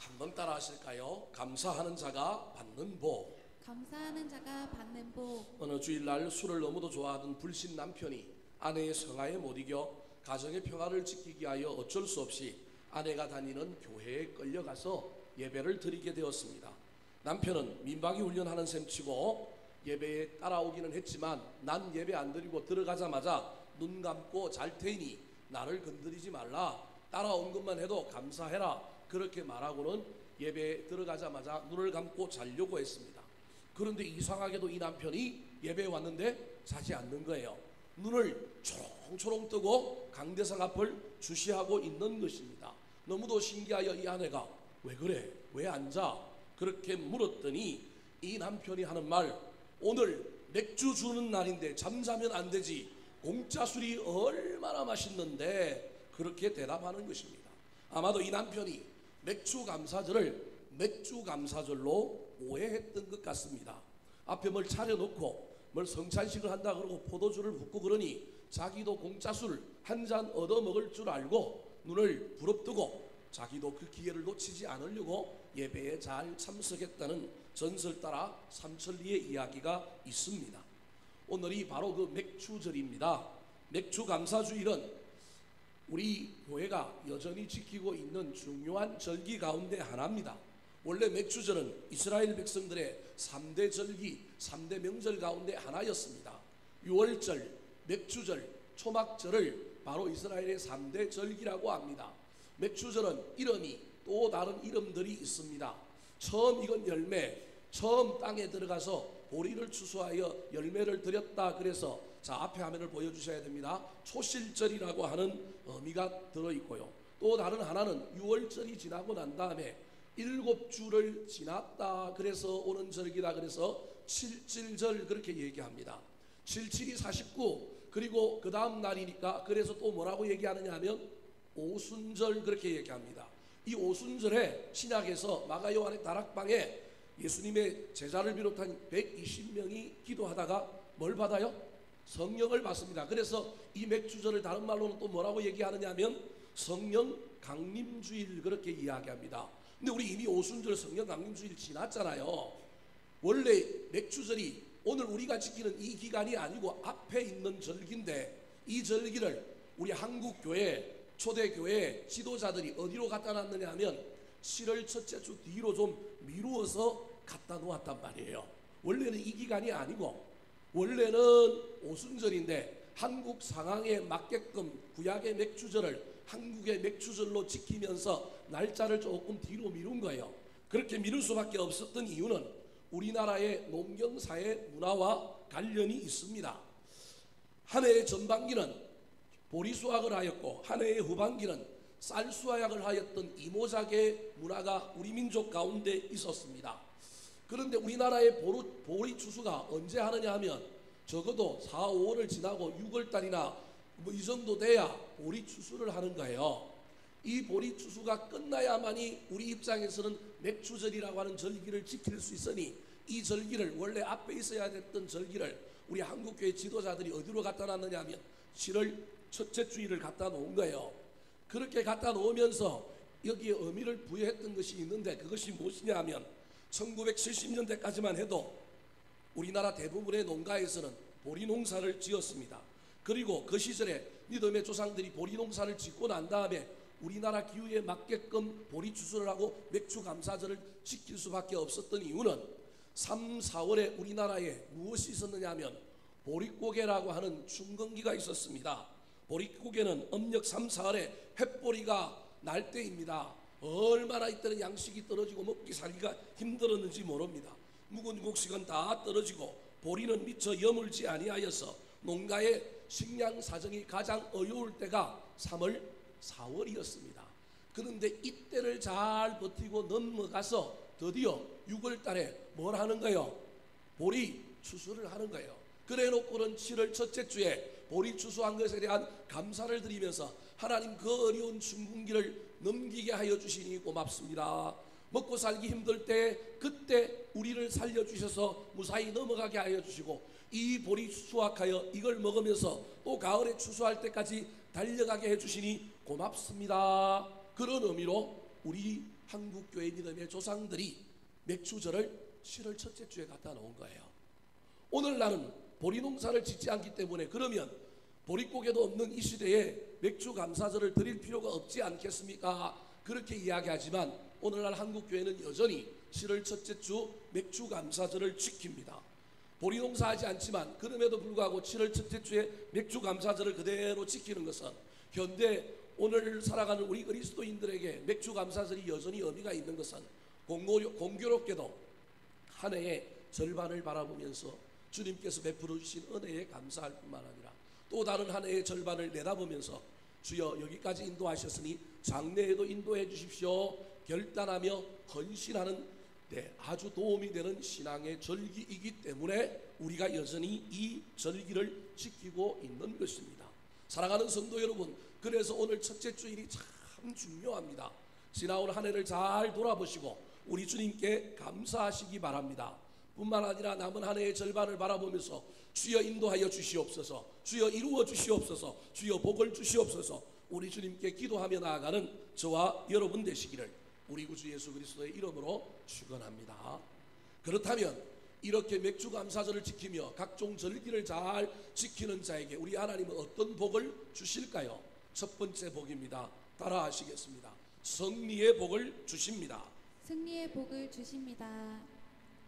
한번 따라 하실까요? 감사하는 자가 받는 복. 감사하는 자가 받는 복. 어느 주일날 술을 너무도 좋아하던 불신 남편이 아내의 성화에 못 이겨 가정의 평화를 지키기 위하여 어쩔 수 없이 아내가 다니는 교회에 끌려가서 예배를 드리게 되었습니다. 남편은 민박이 훈련하는 셈치고 예배에 따라오기는 했지만 난 예배 안 드리고 들어가자마자 눈 감고 잘 테니 나를 건드리지 말라, 따라온 것만 해도 감사해라, 그렇게 말하고는 예배에 들어가자마자 눈을 감고 자려고 했습니다. 그런데 이상하게도 이 남편이 예배에 왔는데 자지 않는 거예요. 눈을 초롱초롱 뜨고 강대상 앞을 주시하고 있는 것입니다. 너무도 신기하여 이 아내가 왜 그래? 왜 앉아? 그렇게 물었더니 이 남편이 하는 말, 오늘 맥주 주는 날인데 잠자면 안 되지, 공짜 술이 얼마나 맛있는데, 그렇게 대답하는 것입니다. 아마도 이 남편이 맥주 감사절을 맥주 감사절로 오해했던 것 같습니다. 앞에 뭘 차려놓고 뭘 성찬식을 한다 그러고 포도주를 붓고 그러니 자기도 공짜 술 한 잔 얻어먹을 줄 알고 눈을 부릅뜨고 자기도 그 기회를 놓치지 않으려고 예배에 잘 참석했다는 전설 따라 삼천리의 이야기가 있습니다. 오늘이 바로 그 맥주절입니다. 맥주 감사주일은 우리 교회가 여전히 지키고 있는 중요한 절기 가운데 하나입니다. 원래 맥주절은 이스라엘 백성들의 3대 절기, 3대 명절 가운데 하나였습니다. 유월절, 맥주절, 초막절을 바로 이스라엘의 3대 절기라고 합니다. 맥주절은 이름이 또 다른 이름들이 있습니다. 처음 익은 열매, 처음 땅에 들어가서 보리를 추수하여 열매를 드렸다 그래서, 자 앞에 화면을 보여주셔야 됩니다. 초실절이라고 하는 의미가 들어있고요. 또 다른 하나는 유월절이 지나고 난 다음에 7주를 지났다 그래서 오는 절기다 그래서 칠칠절 그렇게 얘기합니다. 77이 49, 그리고 그 다음 날이니까 그래서 또 뭐라고 얘기하느냐 하면 오순절 그렇게 얘기합니다. 이 오순절에 신약에서 마가 요한의 다락방에 예수님의 제자를 비롯한 120명이 기도하다가 뭘 받아요? 성령을 받습니다. 그래서 이 맥주절을 다른 말로는 또 뭐라고 얘기하느냐 하면 성령 강림주일 그렇게 이야기합니다. 근데 우리 이미 오순절 성령 강림주일 지났잖아요. 원래 맥주절이 오늘 우리가 지키는 이 기간이 아니고 앞에 있는 절기인데, 이 절기를 우리 한국교회 초대교회 지도자들이 어디로 갖다 놨느냐 하면 7월 첫째 주 뒤로 좀 미루어서 갖다 놓았단 말이에요. 원래는 이 기간이 아니고 원래는 오순절인데 한국 상황에 맞게끔 구약의 맥주절을 한국의 맥주절로 지키면서 날짜를 조금 뒤로 미룬 거예요. 그렇게 미룰 수밖에 없었던 이유는 우리나라의 농경사회 문화와 관련이 있습니다. 한 해의 전반기는 보리 수확을 하였고 한 해의 후반기는 쌀 수확을 하였던 이모작의 문화가 우리 민족 가운데 있었습니다. 그런데 우리나라의 보리 추수가 언제 하느냐 하면 적어도 4, 5월을 지나고 6월달이나 뭐 이 정도 돼야 보리 추수를 하는 거예요. 이 보리 추수가 끝나야만이 우리 입장에서는 맥주절이라고 하는 절기를 지킬 수 있으니, 이 절기를 원래 앞에 있어야 됐던 절기를 우리 한국교회 지도자들이 어디로 갖다 놨느냐 하면 7월 첫째 주일을 갖다 놓은 거예요. 그렇게 갖다 놓으면서 여기에 의미를 부여했던 것이 있는데, 그것이 무엇이냐 하면 1970년대까지만 해도 우리나라 대부분의 농가에서는 보리 농사를 지었습니다. 그리고 그 시절에 믿음의 조상들이 보리 농사를 짓고 난 다음에 우리나라 기후에 맞게끔 보리 추수를 하고 맥주 감사절을 지킬 수밖에 없었던 이유는 3, 4월에 우리나라에 무엇이 있었느냐 하면 보릿고개라고 하는 춘건기가 있었습니다. 보릿고개는 음력 3, 4월에 햇보리가 날 때입니다. 얼마나 이때는 양식이 떨어지고 먹기 살기가 힘들었는지 모릅니다. 묵은 곡식은 다 떨어지고 보리는 미처 여물지 아니하여서 농가의 식량 사정이 가장 어려울 때가 3월, 4월이었습니다. 그런데 이때를 잘 버티고 넘어가서 드디어 6월 달에 뭘 하는 거예요? 보리 추수를 하는 거예요. 그래 놓고는 7월 첫째 주에 보리 추수한 것에 대한 감사를 드리면서 하나님 그 어려운 춘궁기를 넘기게 하여 주시니 고맙습니다. 먹고 살기 힘들 때 그때 우리를 살려주셔서 무사히 넘어가게 하여 주시고, 이 보리 수확하여 이걸 먹으면서 또 가을에 추수할 때까지 달려가게 해주시니 고맙습니다. 그런 의미로 우리 한국교회 믿음의 조상들이 맥주절을 7월 첫째 주에 갖다 놓은 거예요. 오늘날은 보리농사를 짓지 않기 때문에 그러면 보릿고개도 없는 이 시대에 맥주 감사절을 드릴 필요가 없지 않겠습니까? 그렇게 이야기하지만 오늘날 한국교회는 여전히 7월 첫째 주 맥주 감사절을 지킵니다. 보리농사하지 않지만 그럼에도 불구하고 7월 첫째 주에 맥주 감사절을 그대로 지키는 것은 현대 오늘 살아가는 우리 그리스도인들에게 맥주 감사절이 여전히 의미가 있는 것은 공교롭게도 한 해의 절반을 바라보면서 주님께서 베풀어 주신 은혜에 감사할 뿐만 아니라 또 다른 한 해의 절반을 내다보면서 주여 여기까지 인도하셨으니 장래에도 인도해 주십시오. 결단하며 헌신하는 아주 도움이 되는 신앙의 절기이기 때문에 우리가 여전히 이 절기를 지키고 있는 것입니다. 사랑하는 성도 여러분, 그래서 오늘 첫째 주일이 참 중요합니다. 지나온 한 해를 잘 돌아보시고 우리 주님께 감사하시기 바랍니다. 뿐만 아니라 남은 한 해의 절반을 바라보면서 주여 인도하여 주시옵소서, 주여 이루어 주시옵소서, 주여 복을 주시옵소서 우리 주님께 기도하며 나아가는 저와 여러분 되시기를 우리 구주 예수 그리스도의 이름으로 축원합니다. 그렇다면 이렇게 맥주 감사절을 지키며 각종 절기를 잘 지키는 자에게 우리 하나님은 어떤 복을 주실까요? 첫 번째 복입니다. 따라하시겠습니다. 승리의 복을 주십니다. 승리의 복을 주십니다.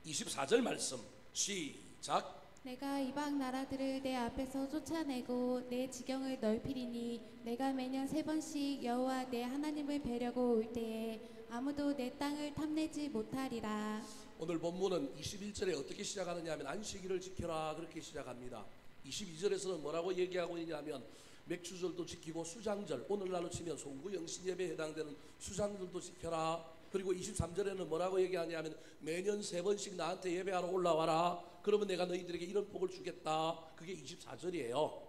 24절 말씀 시작. 내가 이방 나라들을 내 앞에서 쫓아내고 내 지경을 넓히리니 내가 매년 3번씩 여호와 내 하나님을 뵈려고 올 때에 아무도 내 땅을 탐내지 못하리라. 오늘 본문은 21절에 어떻게 시작하느냐 하면 안식일을 지켜라 그렇게 시작합니다. 22절에서는 뭐라고 얘기하고 있냐면 맥주절도 지키고 수장절, 오늘날로 치면 송구 영신예배에 해당되는 수장절도 지켜라. 그리고 23절에는 뭐라고 얘기하냐면 매년 3번씩 나한테 예배하러 올라와라. 그러면 내가 너희들에게 이런 복을 주겠다. 그게 24절이에요.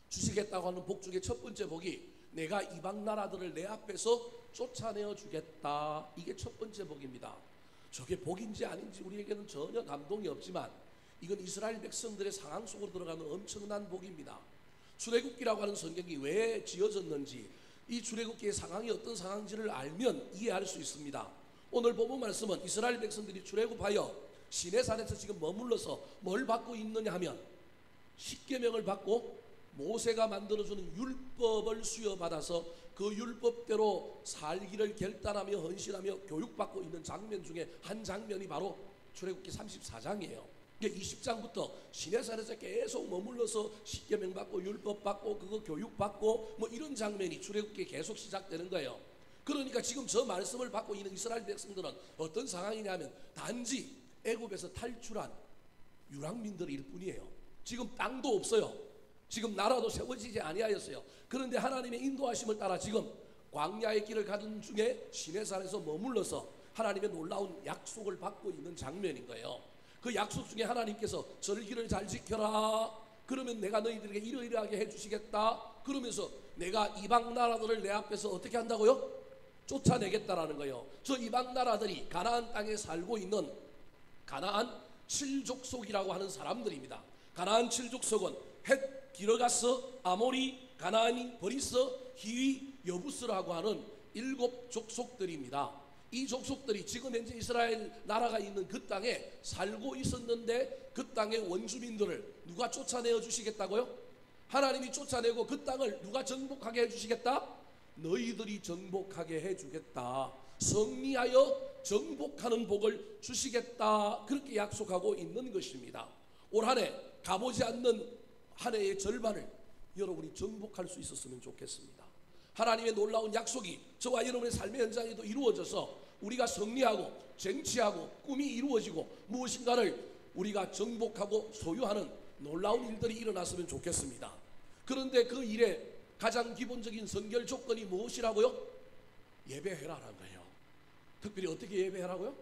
주시겠다고 하는 복 중에 첫 번째 복이 내가 이방 나라들을 내 앞에서 쫓아내어 주겠다. 이게 첫 번째 복입니다. 저게 복인지 아닌지 우리에게는 전혀 감동이 없지만 이건 이스라엘 백성들의 상황 속으로 들어가는 엄청난 복입니다. 출애굽기라고 하는 성경이 왜 지어졌는지 이 출애굽기의 상황이 어떤 상황인지를 알면 이해할 수 있습니다. 오늘 본문 말씀은 이스라엘 백성들이 출애굽하여 시내산에서 지금 머물러서 뭘 받고 있느냐 하면 십계명을 받고 모세가 만들어주는 율법을 수여받아서 그 율법대로 살기를 결단하며 헌신하며 교육받고 있는 장면 중에 한 장면이 바로 출애굽기 34장이에요. 20장부터 시내산에서 계속 머물러서 십계명 받고 율법 받고 그거 교육받고 뭐 이런 장면이 출애굽기에 계속 시작되는 거예요. 그러니까 지금 저 말씀을 받고 있는 이스라엘 백성들은 어떤 상황이냐면 단지 애굽에서 탈출한 유랑민들일 뿐이에요. 지금 땅도 없어요. 지금 나라도 세워지지 아니하였어요. 그런데 하나님의 인도하심을 따라 지금 광야의 길을 가던 중에 시내산에서 머물러서 하나님의 놀라운 약속을 받고 있는 장면인 거예요. 그 약속 중에 하나님께서 절기를 잘 지켜라. 그러면 내가 너희들에게 이러이러하게 해주시겠다. 그러면서 내가 이방 나라들을 내 앞에서 어떻게 한다고요? 쫓아내겠다라는 거예요. 저 이방 나라들이 가나안 땅에 살고 있는 가나안 7족속이라고 하는 사람들입니다. 가나안 7족속은 헷, 기르가스, 아모리, 가나안이, 버리스, 히위, 여부스라고 하는 7족속들입니다. 이 족속들이 지금 현재 이스라엘 나라가 있는 그 땅에 살고 있었는데 그 땅의 원주민들을 누가 쫓아내어 주시겠다고요? 하나님이 쫓아내고 그 땅을 누가 정복하게 해주시겠다? 너희들이 정복하게 해주겠다. 승리하여 정복하는 복을 주시겠다. 그렇게 약속하고 있는 것입니다. 올 한 해 가보지 않는 한 해의 절반을 여러분이 정복할 수 있었으면 좋겠습니다. 하나님의 놀라운 약속이 저와 여러분의 삶의 현장에도 이루어져서 우리가 승리하고 쟁취하고 꿈이 이루어지고 무엇인가를 우리가 정복하고 소유하는 놀라운 일들이 일어났으면 좋겠습니다. 그런데 그 일에 가장 기본적인 선결 조건이 무엇이라고요? 예배해라라는 거예요. 특별히 어떻게 예배해라고요?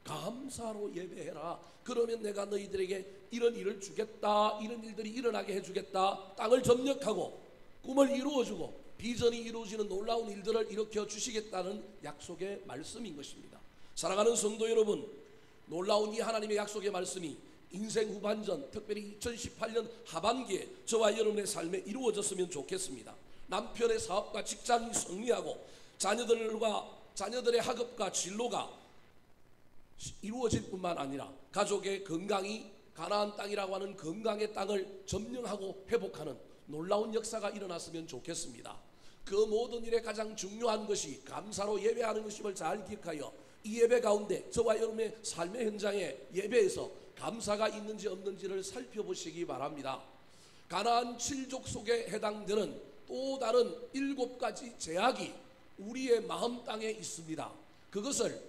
감사로 예배해라. 그러면 내가 너희들에게 이런 일을 주겠다. 이런 일들이 일어나게 해주겠다. 땅을 점령하고 꿈을 이루어주고 비전이 이루어지는 놀라운 일들을 일으켜 주시겠다는 약속의 말씀인 것입니다. 사랑하는 성도 여러분, 놀라운 이 하나님의 약속의 말씀이 인생 후반전, 특별히 2018년 하반기에 저와 여러분의 삶에 이루어졌으면 좋겠습니다. 남편의 사업과 직장이 승리하고 자녀들과 자녀들의 학업과 진로가 이루어질 뿐만 아니라 가족의 건강이 가나안 땅이라고 하는 건강의 땅을 점령하고 회복하는 놀라운 역사가 일어났으면 좋겠습니다. 그 모든 일에 가장 중요한 것이 감사로 예배하는 것임을 잘 기억하여 이 예배 가운데 저와 여러분의 삶의 현장에 예배에서 감사가 있는지 없는지를 살펴보시기 바랍니다. 가나안 7족 속에 해당되는 또 다른 7가지 제약이 우리의 마음 땅에 있습니다. 그것을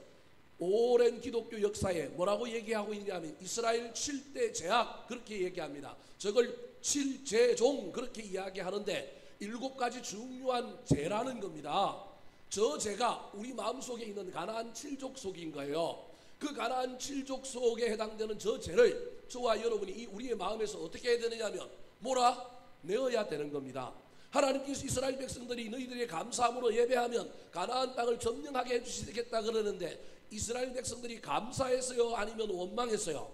오랜 기독교 역사에 뭐라고 얘기하고 있냐면 이스라엘 7대 제약 그렇게 얘기합니다. 저걸 7제종 그렇게 이야기하는데 7가지 중요한 죄라는 겁니다. 저 죄가 우리 마음속에 있는 가나안 7족 속인 거예요. 그 가나안 7족 속에 해당되는 저 죄를 저와 여러분이 우리의 마음에서 어떻게 해야 되느냐면 몰아내어야 되는 겁니다. 하나님께서 이스라엘 백성들이 너희들의 감사함으로 예배하면 가나안 땅을 점령하게 해주시겠다 그러는데 이스라엘 백성들이 감사했어요? 아니면 원망했어요?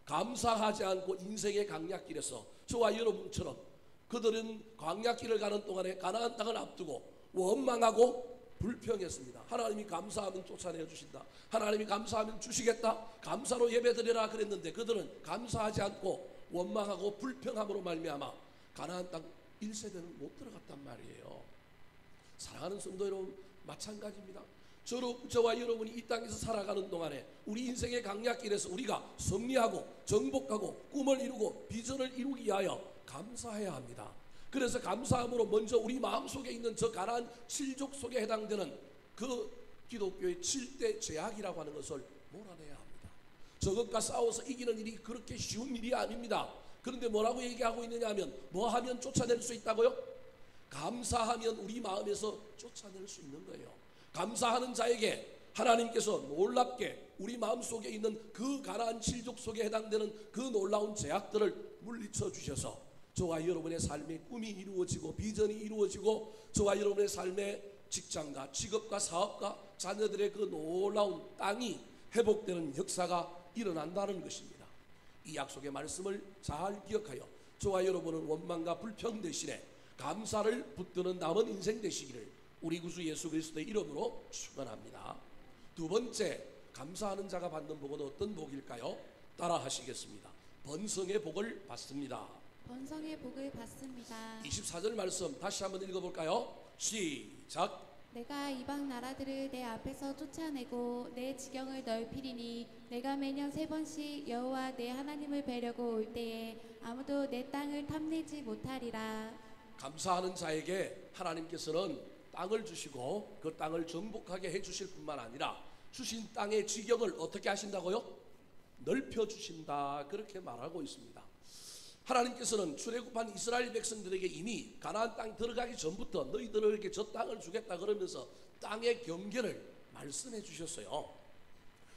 감사하지 않고 인생의 강약길에서 저와 여러분처럼 그들은 광야길을 가는 동안에 가나안 땅을 앞두고 원망하고 불평했습니다. 하나님이 감사하면 쫓아내 주신다. 하나님이 감사하면 주시겠다. 감사로 예배드리라 그랬는데 그들은 감사하지 않고 원망하고 불평함으로 말미암아 가나안 땅 1세대는 못 들어갔단 말이에요. 사랑하는 성도 여러분 마찬가지입니다. 저와 여러분이 이 땅에서 살아가는 동안에 우리 인생의 강약길에서 우리가 승리하고 정복하고 꿈을 이루고 비전을 이루기 위하여 감사해야 합니다. 그래서 감사함으로 먼저 우리 마음속에 있는 저 가나안 7족 속에 해당되는 그 기독교의 7대 제약이라고 하는 것을 몰아내야 합니다. 저것과 싸워서 이기는 일이 그렇게 쉬운 일이 아닙니다. 그런데 뭐라고 얘기하고 있느냐 하면 뭐 하면 쫓아낼 수 있다고요? 감사하면 우리 마음에서 쫓아낼 수 있는 거예요. 감사하는 자에게 하나님께서 놀랍게 우리 마음속에 있는 그 가나안 7족 속에 해당되는 그 놀라운 제약들을 물리쳐 주셔서 저와 여러분의 삶의 꿈이 이루어지고 비전이 이루어지고 저와 여러분의 삶의 직장과 직업과 사업과 자녀들의 그 놀라운 땅이 회복되는 역사가 일어난다는 것입니다. 이 약속의 말씀을 잘 기억하여 저와 여러분은 원망과 불평 대신에 감사를 붙드는 남은 인생 되시기를 우리 구주 예수 그리스도의 이름으로 축원합니다. 두 번째, 감사하는 자가 받는 복은 어떤 복일까요? 따라 하시겠습니다. 번성의 복을 받습니다. 번성의 복을 받습니다. 24절 말씀 다시 한번 읽어볼까요? 시작. 내가 이방 나라들을 내 앞에서 쫓아내고 내 지경을 넓히리니 내가 매년 3번씩 여호와 내 하나님을 뵈려고 올 때에 아무도 내 땅을 탐내지 못하리라. 감사하는 자에게 하나님께서는 땅을 주시고 그 땅을 정복하게 해주실 뿐만 아니라 주신 땅의 지경을 어떻게 하신다고요? 넓혀주신다 그렇게 말하고 있습니다. 하나님께서는 출애굽한 이스라엘 백성들에게 이미 가나안 땅 들어가기 전부터 너희들에게 저 땅을 주겠다 그러면서 땅의 경계를 말씀해 주셨어요.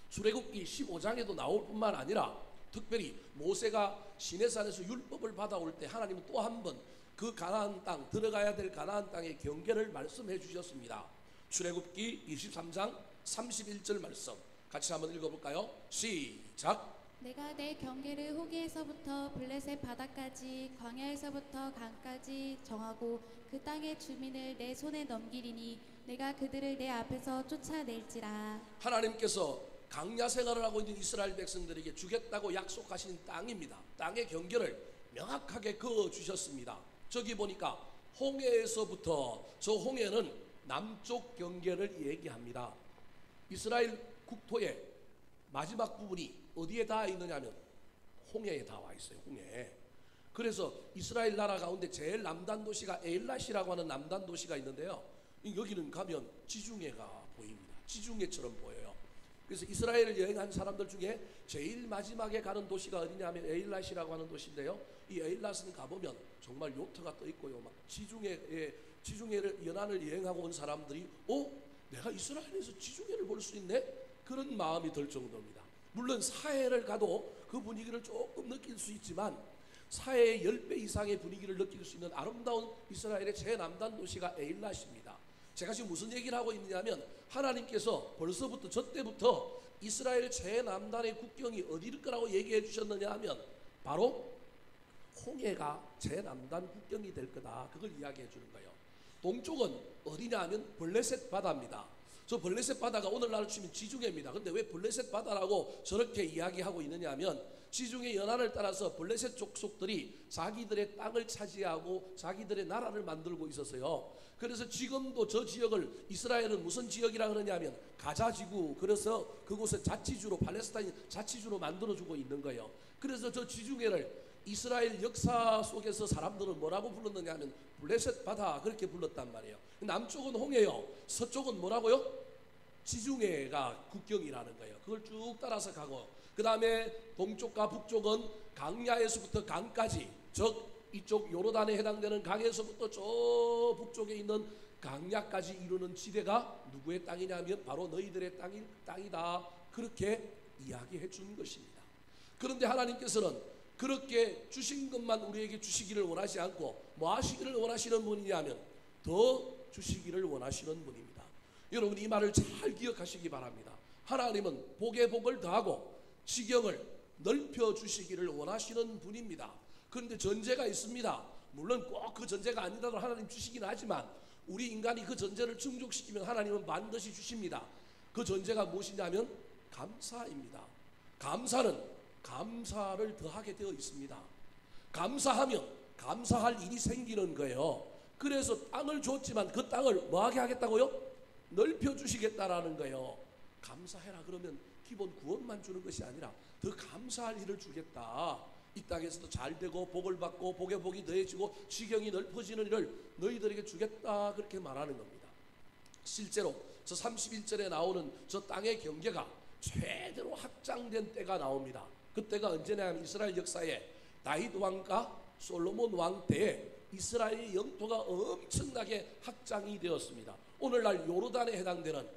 출애굽기 15장에도 나올 뿐만 아니라 특별히 모세가 시내산에서 율법을 받아올 때 하나님은 또 한 번 그 가나안 땅 들어가야 될 가나안 땅의 경계를 말씀해 주셨습니다. 출애굽기 23장 31절 말씀 같이 한번 읽어볼까요? 시작. 내가 내 경계를 호기에서부터 블레셋 바다까지 광야에서부터 강까지 정하고 그 땅의 주민을 내 손에 넘기리니 내가 그들을 내 앞에서 쫓아낼지라. 하나님께서 강야 생활을 하고 있는 이스라엘 백성들에게 주겠다고 약속하신 땅입니다. 땅의 경계를 명확하게 그어 주셨습니다. 저기 보니까 홍해에서부터 저 홍해는 남쪽 경계를 얘기합니다. 이스라엘 국토의 마지막 부분이 어디에 닿아 있느냐 하면 홍해에 닿아 있어요. 홍해. 그래서 이스라엘 나라 가운데 제일 남단 도시가 에일랏이라고 하는 남단 도시가 있는데요. 여기는 가면 지중해가 보입니다. 지중해처럼 보여요. 그래서 이스라엘을 여행한 사람들 중에 제일 마지막에 가는 도시가 어디냐 하면 에일랏이라고 하는 도시인데요. 이 에일랏은 가보면 정말 요트가 떠 있고요. 막 지중해를 연안을 여행하고 온 사람들이 내가 이스라엘에서 지중해를 볼 수 있네? 그런 마음이 들 정도입니다. 물론 사해를 가도 그 분위기를 조금 느낄 수 있지만 사해의 10배 이상의 분위기를 느낄 수 있는 아름다운 이스라엘의 제남단 도시가 에일랏입니다. 제가 지금 무슨 얘기를 하고 있느냐면 하나님께서 벌써부터 저 때부터 이스라엘 제남단의 국경이 어디일 거라고 얘기해 주셨느냐 하면 바로 홍해가 제남단 국경이 될 거다. 그걸 이야기해 주는 거예요. 동쪽은 어디냐 하면 블레셋 바다입니다. 저 블레셋 바다가 오늘날 치면 지중해입니다. 근데 왜 블레셋 바다라고 저렇게 이야기하고 있느냐 하면 지중해 연안을 따라서 블레셋 족속들이 자기들의 땅을 차지하고 자기들의 나라를 만들고 있었어요. 그래서 지금도 저 지역을 이스라엘은 무슨 지역이라 그러냐 하면 가자지구, 그래서 그곳을 자치주로, 팔레스타인 자치주로 만들어주고 있는 거예요. 그래서 저 지중해를 이스라엘 역사 속에서 사람들은 뭐라고 불렀느냐 하면 블레셋 바다 그렇게 불렀단 말이에요. 남쪽은 홍해요, 서쪽은 뭐라고요? 지중해가 국경이라는 거예요. 그걸 쭉 따라서 가고, 그 다음에 동쪽과 북쪽은 강야에서부터 강까지, 즉 이쪽 요르단에 해당되는 강에서부터 저 북쪽에 있는 강야까지 이루는 지대가 누구의 땅이냐면 바로 너희들의 땅이다, 그렇게 이야기해 준 것입니다. 그런데 하나님께서는 그렇게 주신 것만 우리에게 주시기를 원하지 않고 뭐 하시기를 원하시는 분이냐면 더 주시기를 원하시는 분입니다. 여러분 이 말을 잘 기억하시기 바랍니다. 하나님은 복에 복을 더하고 지경을 넓혀 주시기를 원하시는 분입니다. 그런데 전제가 있습니다. 물론 꼭 그 전제가 아니라도 하나님 주시긴 하지만 우리 인간이 그 전제를 충족시키면 하나님은 반드시 주십니다. 그 전제가 무엇이냐면 감사입니다. 감사는 감사를 더하게 되어 있습니다. 감사하면 감사할 일이 생기는 거예요. 그래서 땅을 줬지만 그 땅을 뭐하게 하겠다고요? 넓혀 주시겠다라는 거예요. 감사해라 그러면 기본 구원만 주는 것이 아니라 더 감사할 일을 주겠다. 이 땅에서도 잘 되고 복을 받고 복에 복이 더해지고 지경이 넓어지는 일을 너희들에게 주겠다, 그렇게 말하는 겁니다. 실제로 저 31절에 나오는 저 땅의 경계가 최대로 확장된 때가 나옵니다. 그때가 언제냐면 이스라엘 역사에 다윗 왕과 솔로몬 왕 때에 이스라엘의 영토가 엄청나게 확장이 되었습니다. 오늘날 요르단에 해당되는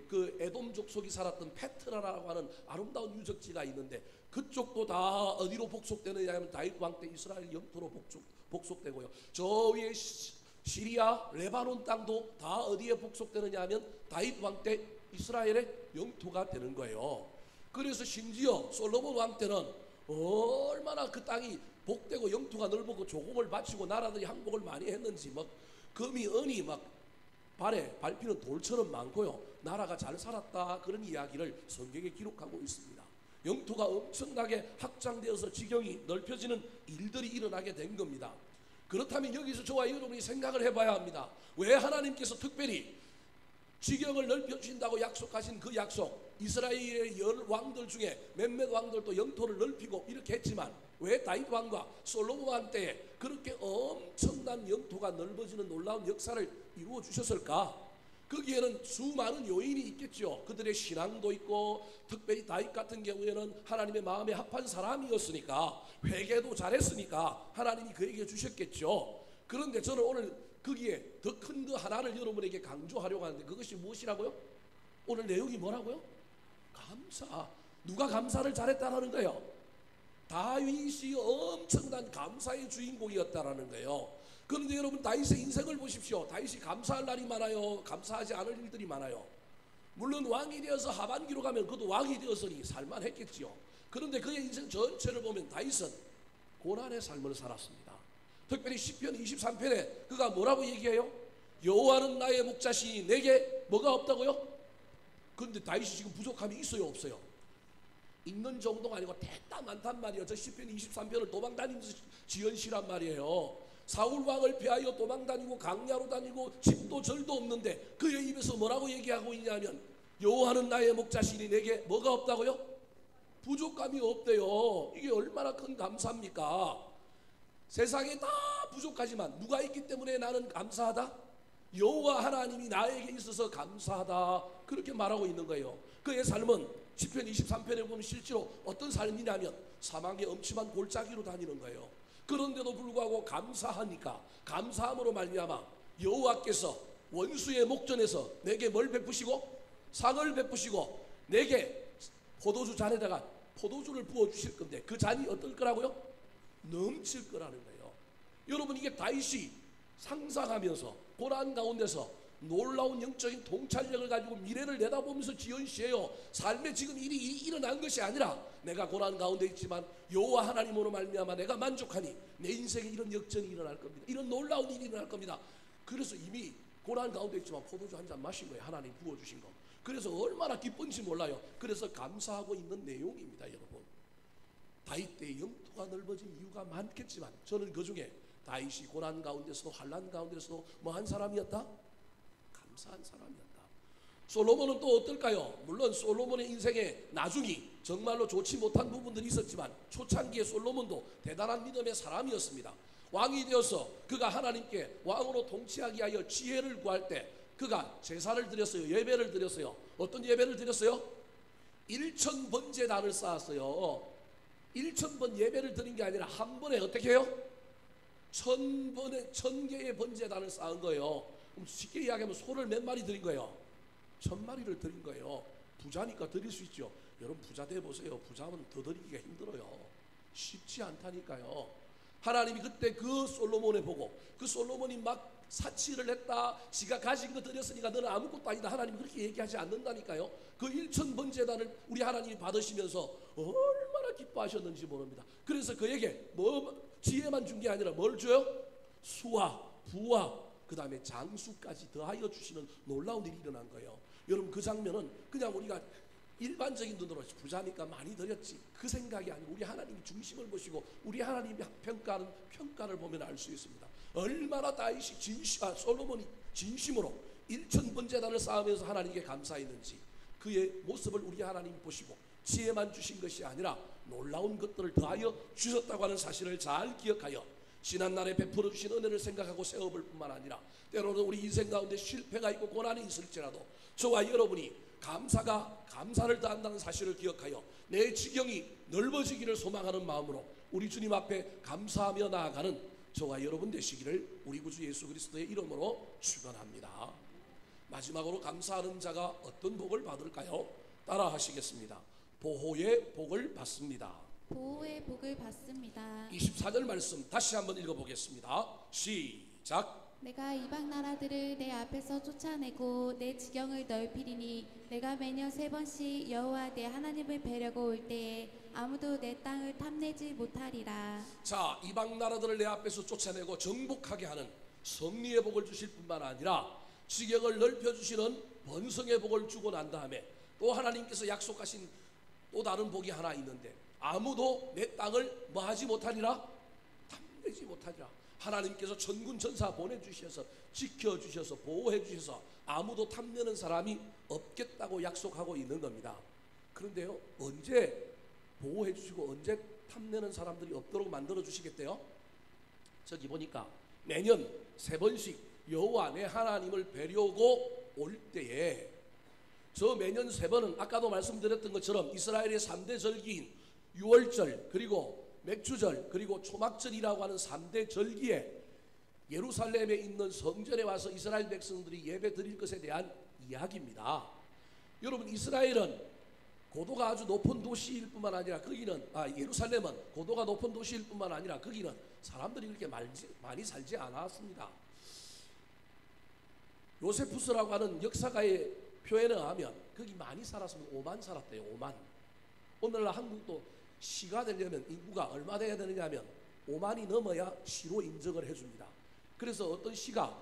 그 에돔 족속이 살았던 페트라라고 하는 아름다운 유적지가 있는데 그쪽도 다 어디로 복속되느냐 하면 다윗 왕 때 이스라엘 영토로 복속되고요. 저 위에 시리아, 레바논 땅도 다 어디에 복속되느냐 하면 다윗 왕 때 이스라엘의 영토가 되는 거예요. 그래서 심지어 솔로몬 왕 때는 얼마나 그 땅이 복되고 영토가 넓고 조공을 바치고 나라들이 항복을 많이 했는지 막 금이 은이 막 발에 밟히는 돌처럼 많고요. 나라가 잘 살았다, 그런 이야기를 성경에 기록하고 있습니다. 영토가 엄청나게 확장되어서 지경이 넓혀지는 일들이 일어나게 된 겁니다. 그렇다면 여기서 저와 여러분이 생각을 해봐야 합니다. 왜 하나님께서 특별히 지경을 넓혀주신다고 약속하신 그 약속, 이스라엘의 열 왕들 중에 몇몇 왕들도 영토를 넓히고 이렇게 했지만 왜 다윗 왕과 솔로몬 왕 때에 그렇게 엄청난 영토가 넓어지는 놀라운 역사를 이루어 주셨을까? 거기에는 수많은 요인이 있겠죠. 그들의 신앙도 있고, 특별히 다윗 같은 경우에는 하나님의 마음에 합한 사람이었으니까, 회개도 잘했으니까 하나님이 그에게 주셨겠죠. 그런데 저는 오늘 거기에 더 큰 거 하나를 여러분에게 강조하려고 하는데 그것이 무엇이라고요? 오늘 내용이 뭐라고요? 감사. 누가 감사를 잘했다는 거예요? 다윗이 엄청난 감사의 주인공이었다라는 거예요. 그런데 여러분 다윗의 인생을 보십시오. 다윗이 감사할 날이 많아요, 감사하지 않을 일들이 많아요. 물론 왕이 되어서 하반기로 가면 그도 왕이 되었으니 살만했겠지요. 그런데 그의 인생 전체를 보면 다윗은 고난의 삶을 살았습니다. 특별히 시편 23편에 그가 뭐라고 얘기해요? 여호와는 나의 목자시니 내게 뭐가 없다고요? 그런데 다윗이 지금 부족함이 있어요, 없어요? 있는 정도가 아니고 대따 많단 말이에요. 저 시편 23편을 도망다니면서 지은 시란 말이에요. 사울 왕을 피하여 도망다니고 강야로 다니고 집도 절도 없는데 그의 입에서 뭐라고 얘기하고 있냐면 여호와는 나의 목자시니 내게 뭐가 없다고요? 부족함이 없대요. 이게 얼마나 큰 감사입니까? 세상에 다 부족하지만 누가 있기 때문에 나는 감사하다? 여호와 하나님이 나에게 있어서 감사하다, 그렇게 말하고 있는 거예요. 그의 삶은 시편 23편에 보면 실제로 어떤 삶이냐면 사망의 엄침한 골짜기로 다니는 거예요. 그런데도 불구하고 감사하니까, 감사함으로 말미암아 여호와께서 원수의 목전에서 내게 뭘 베푸시고? 상을 베푸시고 내게 포도주 잔에다가 포도주를 부어주실 건데 그 잔이 어떨 거라고요? 넘칠 거라는 거예요. 여러분 이게 다윗이 상상하면서 고난 가운데서 놀라운 영적인 통찰력을 가지고 미래를 내다보면서 지은 시예요. 삶에 지금 일이 일어난 것이 아니라 내가 고난 가운데 있지만 여호와 하나님으로 말미암아 내가 만족하니 내 인생에 이런 역전이 일어날 겁니다. 이런 놀라운 일이 일어날 겁니다. 그래서 이미 고난 가운데 있지만 포도주 한 잔 마신 거예요. 하나님 부어주신 거. 그래서 얼마나 기쁜지 몰라요. 그래서 감사하고 있는 내용입니다, 여러분. 다윗 때 영토가 넓어진 이유가 많겠지만 저는 그 중에 다윗이 고난 가운데서도 환난 가운데서도 뭐한 사람이었다? 감사한 사람이었다. 솔로몬은 또 어떨까요? 물론 솔로몬의 인생의 나중이 정말로 좋지 못한 부분들이 있었지만 초창기에 솔로몬도 대단한 믿음의 사람이었습니다. 왕이 되어서 그가 하나님께 왕으로 통치하기 위하여 지혜를 구할 때 그가 제사를 드렸어요. 예배를 드렸어요. 어떤 예배를 드렸어요? 1000번제단을 쌓았어요. 1000번 예배를 드린 게 아니라 한 번에 어떻게 해요? 1000개의 번제단을 쌓은 거예요. 그럼 쉽게 이야기하면 소를 몇 마리 드린 거예요? 1000마리를 드린 거예요. 부자니까 드릴 수 있죠. 여러분 부자 돼 보세요. 부자면 더 드리기가 힘들어요. 쉽지 않다니까요. 하나님이 그때 그 솔로몬에 보고 그 솔로몬이 막 사치를 했다. 지가 가진 거 드렸으니까 너는 아무것도 아니다. 하나님이 그렇게 얘기하지 않는다니까요. 그 1000번제단을 우리 하나님이 받으시면서 얼마나 기뻐하셨는지 모릅니다. 그래서 그에게 뭐 지혜만 준 게 아니라 뭘 줘요? 수와 부와 그 다음에 장수까지 더하여 주시는 놀라운 일이 일어난 거예요. 여러분 그 장면은 그냥 우리가 일반적인 눈으로 부자니까 많이 드렸지 그 생각이 아니고 우리 하나님이 중심을 보시고 우리 하나님이 평가하는 평가를 보면 알 수 있습니다. 얼마나 다윗이 솔로몬이 진심으로 1000번제단을 쌓으면서 하나님께 감사했는지 그의 모습을 우리 하나님 보시고 지혜만 주신 것이 아니라 놀라운 것들을 더하여 주셨다고 하는 사실을 잘 기억하여 지난날에 베풀어 주신 은혜를 생각하고 세워볼 뿐만 아니라 때로는 우리 인생 가운데 실패가 있고 고난이 있을지라도 저와 여러분이 감사를 다한다는 사실을 기억하여 내 지경이 넓어지기를 소망하는 마음으로 우리 주님 앞에 감사하며 나아가는 저와 여러분 되시기를 우리 구주 예수 그리스도의 이름으로 축원합니다. 마지막으로 감사하는 자가 어떤 복을 받을까요? 따라 하시겠습니다. 보호의 복을 받습니다. 보호의 복을 받습니다. 24절 말씀 다시 한번 읽어보겠습니다. 시작. 내가 이방 나라들을 내 앞에서 쫓아내고 내 지경을 넓히리니 내가 매년 3번씩 여호와 내 하나님을 뵈려고 올 때에 아무도 내 땅을 탐내지 못하리라. 자, 이방 나라들을 내 앞에서 쫓아내고 정복하게 하는 승리의 복을 주실 뿐만 아니라 지경을 넓혀주시는 번성의 복을 주고 난 다음에 또 하나님께서 약속하신 또 다른 복이 하나 있는데 아무도 내 땅을 뭐 하지 못하리라? 탐내지 못하리라. 하나님께서 천군 천사 보내주셔서 지켜주셔서 보호해주셔서 아무도 탐내는 사람이 없겠다고 약속하고 있는 겁니다. 그런데요, 언제 보호해주시고 언제 탐내는 사람들이 없도록 만들어주시겠대요? 저기 보니까 매년 3번씩 여호와 내 하나님을 뵈려고 올 때에 저 매년 3번은 아까도 말씀드렸던 것처럼 이스라엘의 3대 절기인 유월절 그리고 맥주절 그리고 초막절이라고 하는 3대 절기에 예루살렘에 있는 성전에 와서 이스라엘 백성들이 예배 드릴 것에 대한 이야기입니다. 여러분 이스라엘은 고도가 아주 높은 도시일 뿐만 아니라 예루살렘은 고도가 높은 도시일 뿐만 아니라 거기는 사람들이 그렇게 많이 살지 않았습니다. 요세푸스라고 하는 역사가의 표현에 의하면 거기 많이 살았으면 5만 살았대요. 5만. 오늘날 한국도 시가 되려면 인구가 얼마 돼야 되느냐 하면 5만이 넘어야 시로 인정을 해줍니다. 그래서 어떤 시가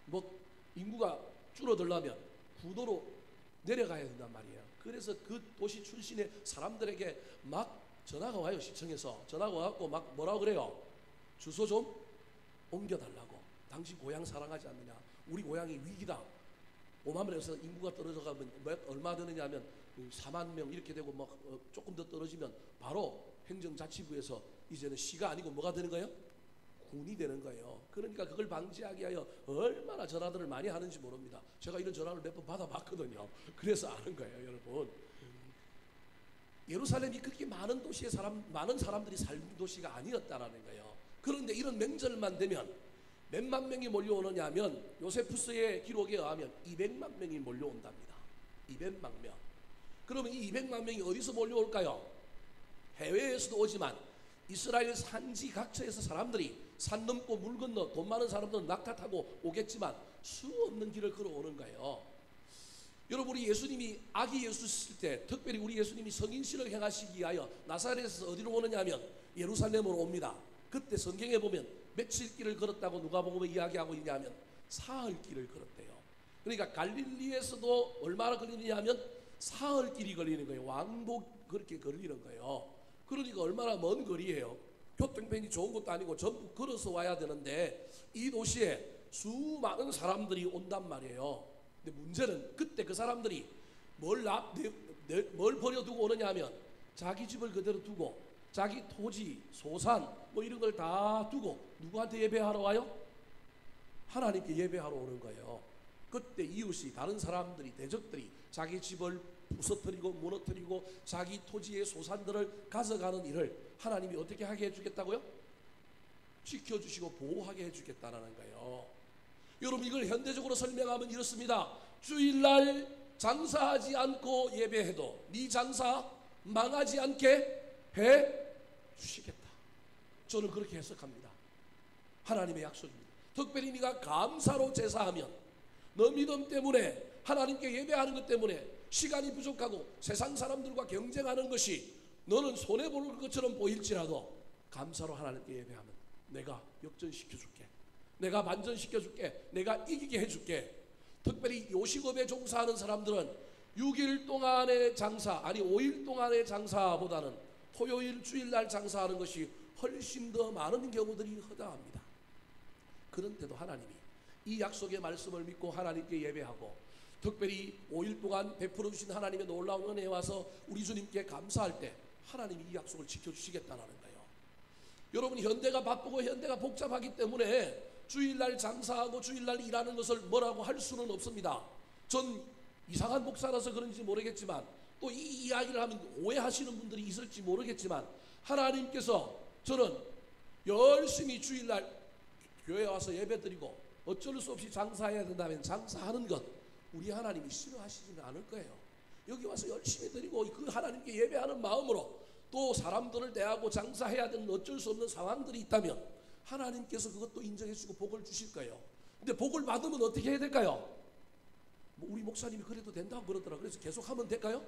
뭐 인구가 줄어들려면 부도로 내려가야 된단 말이에요. 그래서 그 도시 출신의 사람들에게 막 전화가 와요. 시청에서 전화가 와갖고 막 뭐라고 그래요? 주소 좀 옮겨달라고. 당신 고향 사랑하지 않느냐? 우리 고향이 위기다. 5만 명에서 인구가 떨어져가면 얼마 되느냐 하면 4만 명 이렇게 되고 막 조금 더 떨어지면 바로 행정자치부에서 이제는 시가 아니고 뭐가 되는 거예요? 군이 되는 거예요. 그러니까 그걸 방지하기 위하여 얼마나 전화들을 많이 하는지 모릅니다. 제가 이런 전화를 몇 번 받아봤거든요. 그래서 아는 거예요, 여러분. 예루살렘이 그렇게 많은 도시에 많은 사람들이 살는 도시가 아니었다라는 거예요. 그런데 이런 명절만 되면 몇만 명이 몰려오느냐 하면 요세푸스의 기록에 의하면 200만 명이 몰려온답니다. 200만 명. 그러면 이 200만 명이 어디서 몰려올까요? 해외에서도 오지만 이스라엘 산지 각처에서 사람들이 산 넘고 물 건너 돈 많은 사람들은 낙타 타고 오겠지만 수 없는 길을 걸어오는 거예요. 여러분 우리 예수님이 아기 예수였을 때 특별히 우리 예수님이 성인신을 행하시기 위하여 나사렛에서 어디로 오느냐 하면 예루살렘으로 옵니다. 그때 성경에 보면 며칠 길을 걸었다고 누가복음에 이야기하고 있냐면 사흘 길을 걸었대요. 그러니까 갈릴리에서도 얼마나 걸리느냐 하면 사흘 길이 걸리는 거예요. 왕복 그렇게 걸리는 거예요. 그러니까 얼마나 먼 거리예요. 교통편이 좋은 것도 아니고 전부 걸어서 와야 되는데 이 도시에 수많은 사람들이 온단 말이에요. 근데 문제는 그때 그 사람들이 뭘 버려두고 오느냐 하면 자기 집을 그대로 두고 자기 토지, 소산 뭐 이런 걸 다 두고 누구한테 예배하러 와요? 하나님께 예배하러 오는 거예요. 그때 이웃이 다른 사람들이 대적들이 자기 집을 부서뜨리고 무너뜨리고 자기 토지의 소산들을 가져가는 일을 하나님이 어떻게 하게 해주겠다고요? 지켜주시고 보호하게 해주겠다는 거예요. 여러분 이걸 현대적으로 설명하면 이렇습니다. 주일날 장사하지 않고 예배해도 네 장사 망하지 않게 해주시겠다. 저는 그렇게 해석합니다. 하나님의 약속입니다. 특별히 네가 감사로 제사하면 너 믿음 때문에 하나님께 예배하는 것 때문에 시간이 부족하고 세상 사람들과 경쟁하는 것이 너는 손해보는 것처럼 보일지라도 감사로 하나님께 예배하면 내가 역전시켜줄게. 내가 반전시켜줄게. 내가 이기게 해줄게. 특별히 요식업에 종사하는 사람들은 6일 동안의 장사 아니 5일 동안의 장사보다는 토요일 주일날 장사하는 것이 훨씬 더 많은 경우들이 허다합니다. 그런데도 하나님이 이 약속의 말씀을 믿고 하나님께 예배하고 특별히 5일 동안 베풀어 주신 하나님의 놀라운 은혜에 와서 우리 주님께 감사할 때 하나님이 이 약속을 지켜주시겠다는 거예요. 여러분 현대가 바쁘고 현대가 복잡하기 때문에 주일날 장사하고 주일날 일하는 것을 뭐라고 할 수는 없습니다. 전 이상한 목사라서 그런지 모르겠지만 또 이 이야기를 하면 오해하시는 분들이 있을지 모르겠지만 하나님께서 저는 열심히 주일날 교회에 와서 예배드리고 어쩔 수 없이 장사해야 된다면 장사하는 것 우리 하나님이 싫어하시지는 않을 거예요. 여기 와서 열심히 드리고 그 하나님께 예배하는 마음으로 또 사람들을 대하고 장사해야 되는 어쩔 수 없는 상황들이 있다면 하나님께서 그것도 인정해 주시고 복을 주실 거예요. 근데 복을 받으면 어떻게 해야 될까요? 뭐 우리 목사님이 그래도 된다고 그러더라. 그래서 계속 하면 될까요?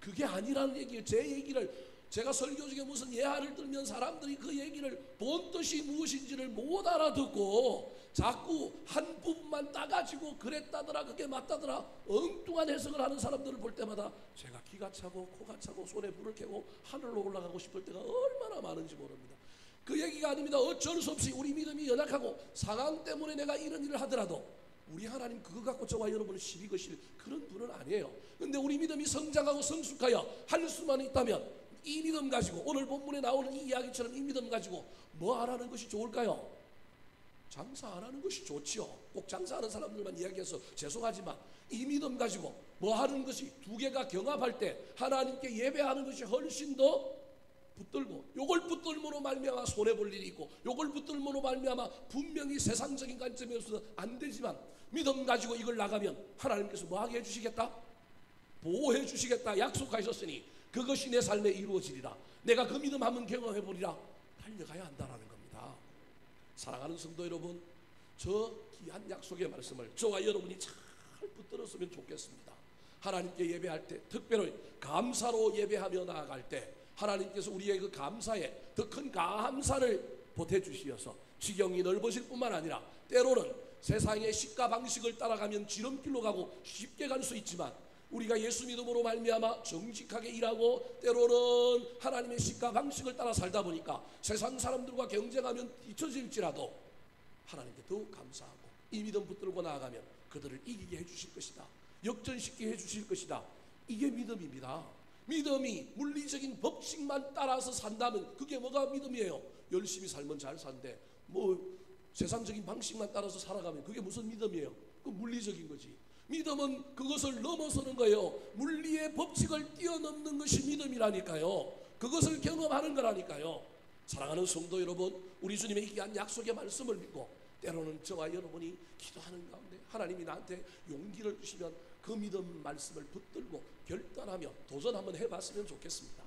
그게 아니라는 얘기예요. 제 얘기를 제가 설교 중에 무슨 예화를 들면 사람들이 그 얘기를 본 뜻이 무엇인지를 못 알아듣고 자꾸 한 부분만 따가지고 그랬다더라 그게 맞다더라 엉뚱한 해석을 하는 사람들을 볼 때마다 제가 기가 차고 코가 차고 손에 불을 켜고 하늘로 올라가고 싶을 때가 얼마나 많은지 모릅니다. 그 얘기가 아닙니다. 어쩔 수 없이 우리 믿음이 연약하고 상황 때문에 내가 이런 일을 하더라도 우리 하나님 그거 갖고 저와 여러분을 시비 거실 그런 분은 아니에요. 근데 우리 믿음이 성장하고 성숙하여 할 수만 있다면 이 믿음 가지고 오늘 본문에 나오는 이 이야기처럼 이 믿음 가지고 뭐 하라는 것이 좋을까요? 장사 안 하는 것이 좋지요. 꼭 장사하는 사람들만 이야기해서 죄송하지만 이 믿음 가지고 뭐 하는 것이 두 개가 경합할 때 하나님께 예배하는 것이 훨씬 더 붙들고 요걸 붙들므로 말미암아 손해볼 일이 있고 요걸 붙들므로 말미암아 분명히 세상적인 관점에서는 안 되지만 믿음 가지고 이걸 나가면 하나님께서 뭐하게 해주시겠다? 보호해 주시겠다 약속하셨으니 그것이 내 삶에 이루어지리라. 내가 그 믿음 한번 경험해보리라. 달려가야 한다는 겁니다. 사랑하는 성도 여러분, 저 귀한 약속의 말씀을 저와 여러분이 잘 붙들었으면 좋겠습니다. 하나님께 예배할 때 특별히 감사로 예배하며 나아갈 때 하나님께서 우리의 그 감사에 더 큰 감사를 보태주시어서 지경이 넓어질 뿐만 아니라 때로는 세상의 식가 방식을 따라가면 지름길로 가고 쉽게 갈 수 있지만 우리가 예수 믿음으로 말미암아 정직하게 일하고 때로는 하나님의 식가 방식을 따라 살다 보니까 세상 사람들과 경쟁하면 뒤처질지라도 하나님께 더욱 감사하고 이 믿음 붙들고 나아가면 그들을 이기게 해주실 것이다. 역전시키게 해주실 것이다. 이게 믿음입니다. 믿음이 물리적인 법칙만 따라서 산다면 그게 뭐가 믿음이에요? 열심히 살면 잘 산대. 뭐 세상적인 방식만 따라서 살아가면 그게 무슨 믿음이에요? 그 물리적인 거지. 믿음은 그것을 넘어서는 거예요. 물리의 법칙을 뛰어넘는 것이 믿음이라니까요. 그것을 경험하는 거라니까요. 사랑하는 성도 여러분, 우리 주님의 귀한 약속의 말씀을 믿고 때로는 저와 여러분이 기도하는 가운데 하나님이 나한테 용기를 주시면 그 믿음 말씀을 붙들고 결단하며 도전 한번 해봤으면 좋겠습니다.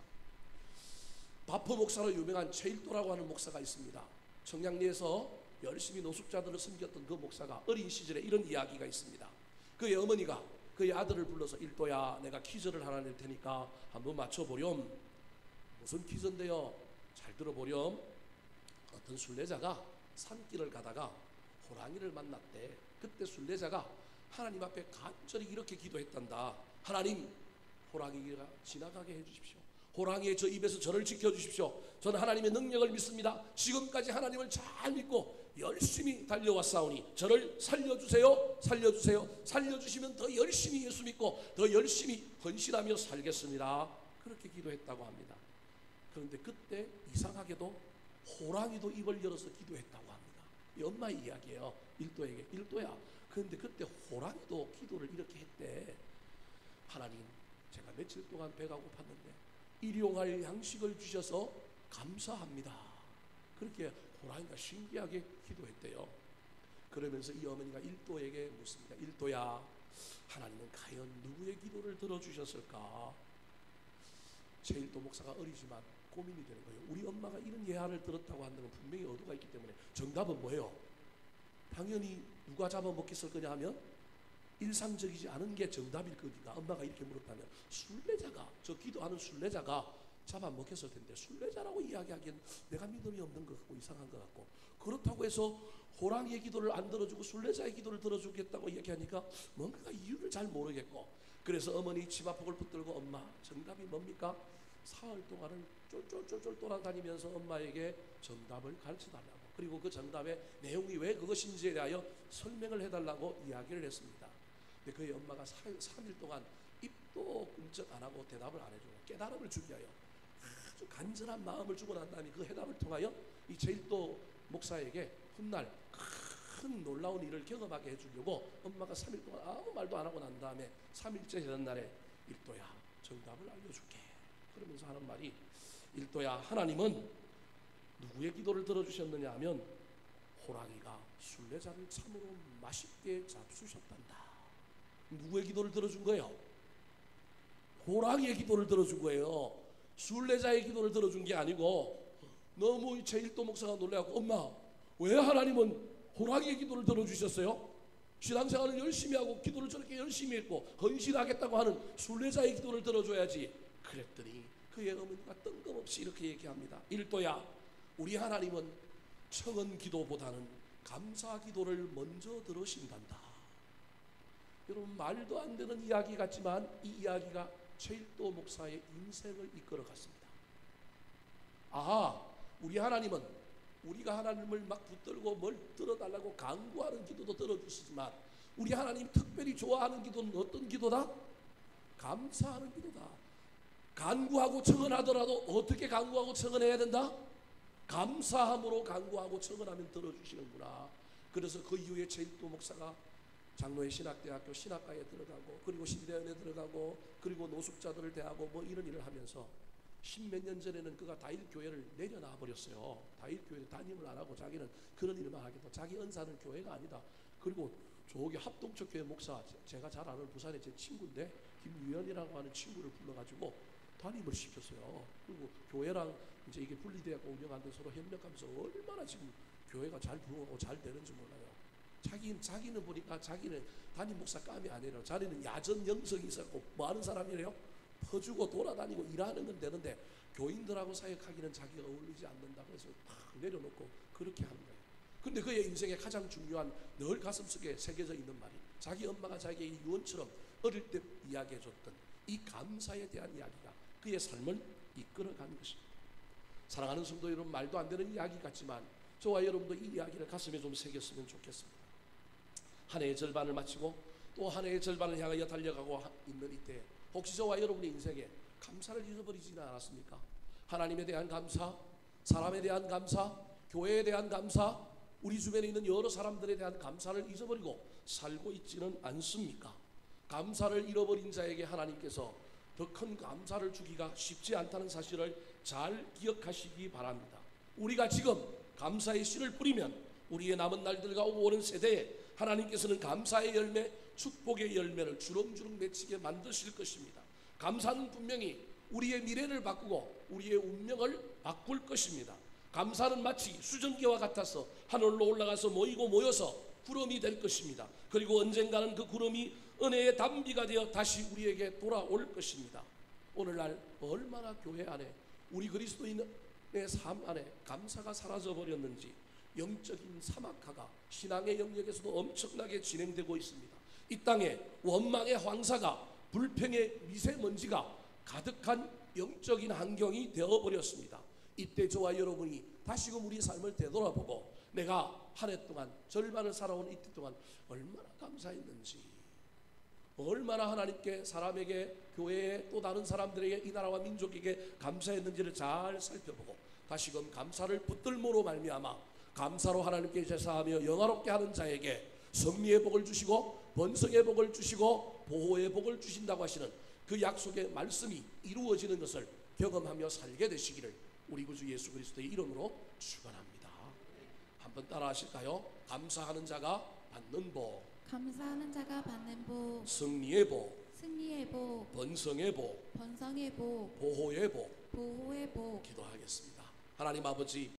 바포 목사로 유명한 최일도라고 하는 목사가 있습니다. 청량리에서 열심히 노숙자들을 섬겼던 그 목사가 어린 시절에 이런 이야기가 있습니다. 그의 어머니가 그의 아들을 불러서 일도야 내가 퀴즈를 하나 낼 테니까 한번 맞춰보렴. 무슨 퀴즈인데요? 잘 들어보렴. 어떤 순례자가 산길을 가다가 호랑이를 만났대. 그때 순례자가 하나님 앞에 간절히 이렇게 기도했단다. 하나님, 호랑이가 지나가게 해주십시오. 호랑이의 저 입에서 저를 지켜주십시오. 저는 하나님의 능력을 믿습니다. 지금까지 하나님을 잘 믿고 열심히 달려왔사오니 저를 살려주세요. 살려주세요. 살려주시면 더 열심히 예수 믿고 더 열심히 헌신하며 살겠습니다. 그렇게 기도했다고 합니다. 그런데 그때 이상하게도 호랑이도 입을 열어서 기도했다고 합니다. 이 엄마의 이야기예요. 일도에게. 일도야, 그런데 그때 호랑이도 기도를 이렇게 했대. 하나님, 제가 며칠 동안 배가 고팠는데 일용할 양식을 주셔서 감사합니다. 그렇게 호랑이가 신기하게 기도했대요. 그러면서 이 어머니가 일도에게 묻습니다. 일도야, 하나님은 과연 누구의 기도를 들어주셨을까? 제일도 목사가 어리지만 고민이 되는 거예요. 우리 엄마가 이런 예화를 들었다고 한다면 분명히 의도가 있기 때문에 정답은 뭐예요? 당연히 누가 잡아먹겠을 거냐 하면 일상적이지 않은 게 정답일 거니까 엄마가 이렇게 물었다면 순례자가, 저 기도하는 순례자가 잡아먹혔을 텐데 순례자라고 이야기하기엔 내가 믿음이 없는 것 같고 이상한 것 같고, 그렇다고 해서 호랑이의 기도를 안 들어주고 순례자의 기도를 들어주겠다고 얘기하니까 뭔가 이유를 잘 모르겠고, 그래서 어머니 치마폭을 붙들고 엄마, 정답이 뭡니까? 사흘 동안은 쫄쫄쫄쫄 돌아다니면서 엄마에게 정답을 가르쳐달라고, 그리고 그 정답의 내용이 왜 그것인지에 대하여 설명을 해달라고 이야기를 했습니다. 근데 그의 엄마가 3일 동안 입도 끔찍 안 하고 대답을 안 해주고 깨달음을 주기 위하여 아주 간절한 마음을 주고 난 다음에 그 해답을 통하여 이 제일도 목사에게 훗날 큰 놀라운 일을 경험하게 해주려고 엄마가 3일 동안 아무 말도 안 하고 난 다음에 3일째 되는 날에 일도야, 정답을 알려줄게 그러면서 하는 말이, 일도야, 하나님은 누구의 기도를 들어주셨느냐 하면 호랑이가 순례자를 참으로 맛있게 잡수셨단다. 누구의 기도를 들어준 거예요? 호랑이의 기도를 들어준 거예요. 순례자의 기도를 들어준 게 아니고. 너무 제일도 목사가 놀라고, 엄마, 왜 하나님은 호랑이의 기도를 들어주셨어요? 신앙생활을 열심히 하고 기도를 저렇게 열심히 했고 헌신하겠다고 하는 순례자의 기도를 들어줘야지. 그랬더니 그의 어머니가 뜬금없이 이렇게 얘기합니다. 일도야, 우리 하나님은 청은 기도보다는 감사 기도를 먼저 들으신단다. 여러분, 말도 안 되는 이야기 같지만 이 이야기가 제일도 목사의 인생을 이끌어 갔습니다. 우리 하나님은 우리가 하나님을 막 붙들고 뭘 들어달라고 간구하는 기도도 들어주시지만 우리 하나님 특별히 좋아하는 기도는 어떤 기도다? 감사하는 기도다. 간구하고 청언하더라도 어떻게 간구하고 청언해야 된다? 감사함으로 간구하고 청언하면 들어주시는구나. 그래서 그 이후에 제일도 목사가 장로의 신학대학교 신학과에 들어가고, 그리고 신대원에 들어가고, 그리고 노숙자들을 대하고 뭐 이런 일을 하면서 십몇 년 전에는 그가 다일교회를 내려놔 버렸어요. 다일교회 담임을 안 하고 자기는 그런 일만 하겠다. 자기 은사는 교회가 아니다. 그리고 저기 합동척교회 목사, 제가 잘 아는 부산의 제 친구인데 김유연이라고 하는 친구를 불러가지고 담임을 시켰어요. 그리고 교회랑 이제 이게 분리되고 운영하는데 서로 협력하면서 얼마나 지금 교회가 잘 부흥하고 잘 되는지 몰라요. 자기는 보니까 자기는 담임 목사 감이 아니래요. 자기는 야전 영성이 있었고 뭐 하는 사람이래요? 퍼주고 돌아다니고 일하는 건 되는데 교인들하고 사역하기는 자기가 어울리지 않는다. 그래서 탁 내려놓고 그렇게 하는 거예요. 근데 그의 인생에 가장 중요한, 늘 가슴속에 새겨져 있는 말이, 자기 엄마가 자기의 유언처럼 어릴 때 이야기해줬던 이 감사에 대한 이야기가 그의 삶을 이끌어가는 것입니다. 사랑하는 성도 여러분, 말도 안 되는 이야기 같지만 저와 여러분도 이 이야기를 가슴에 좀 새겼으면 좋겠습니다. 한 해의 절반을 마치고 또 한 해의 절반을 향하여 달려가고 있는 이때 혹시 저와 여러분의 인생에 감사를 잊어버리지는 않았습니까? 하나님에 대한 감사, 사람에 대한 감사, 교회에 대한 감사, 우리 주변에 있는 여러 사람들에 대한 감사를 잊어버리고 살고 있지는 않습니까? 감사를 잃어버린 자에게 하나님께서 더 큰 감사를 주기가 쉽지 않다는 사실을 잘 기억하시기 바랍니다. 우리가 지금 감사의 씨를 뿌리면 우리의 남은 날들과 오는 세대에 하나님께서는 감사의 열매, 축복의 열매를 주렁주렁 맺히게 만드실 것입니다. 감사는 분명히 우리의 미래를 바꾸고 우리의 운명을 바꿀 것입니다. 감사는 마치 수증기와 같아서 하늘로 올라가서 모이고 모여서 구름이 될 것입니다. 그리고 언젠가는 그 구름이 은혜의 단비가 되어 다시 우리에게 돌아올 것입니다. 오늘날 얼마나 교회 안에, 우리 그리스도인의 삶 안에 감사가 사라져 버렸는지 영적인 사막화가 신앙의 영역에서도 엄청나게 진행되고 있습니다. 이 땅에 원망의 황사가, 불평의 미세먼지가 가득한 영적인 환경이 되어버렸습니다. 이때 저와 여러분이 다시금 우리 삶을 되돌아보고 내가 한 해 동안, 절반을 살아온 이때 동안 얼마나 감사했는지, 얼마나 하나님께, 사람에게, 교회에, 또 다른 사람들에게, 이 나라와 민족에게 감사했는지를 잘 살펴보고 다시금 감사를 붙들므로 말미암아 감사로 하나님께 제사하며 영화롭게 하는 자에게 승리의 복을 주시고 번성의 복을 주시고 보호의 복을 주신다고 하시는 그 약속의 말씀이 이루어지는 것을 경험하며 살게 되시기를 우리 구주 예수 그리스도의 이름으로 축원합니다. 한번 따라 하실까요? 감사하는 자가 받는 복, 감사하는 자가 받는 복, 승리의 복, 승리의 복, 번성의 복, 번성의 복, 보호의 복, 보호의 복. 기도하겠습니다. 하나님 아버지,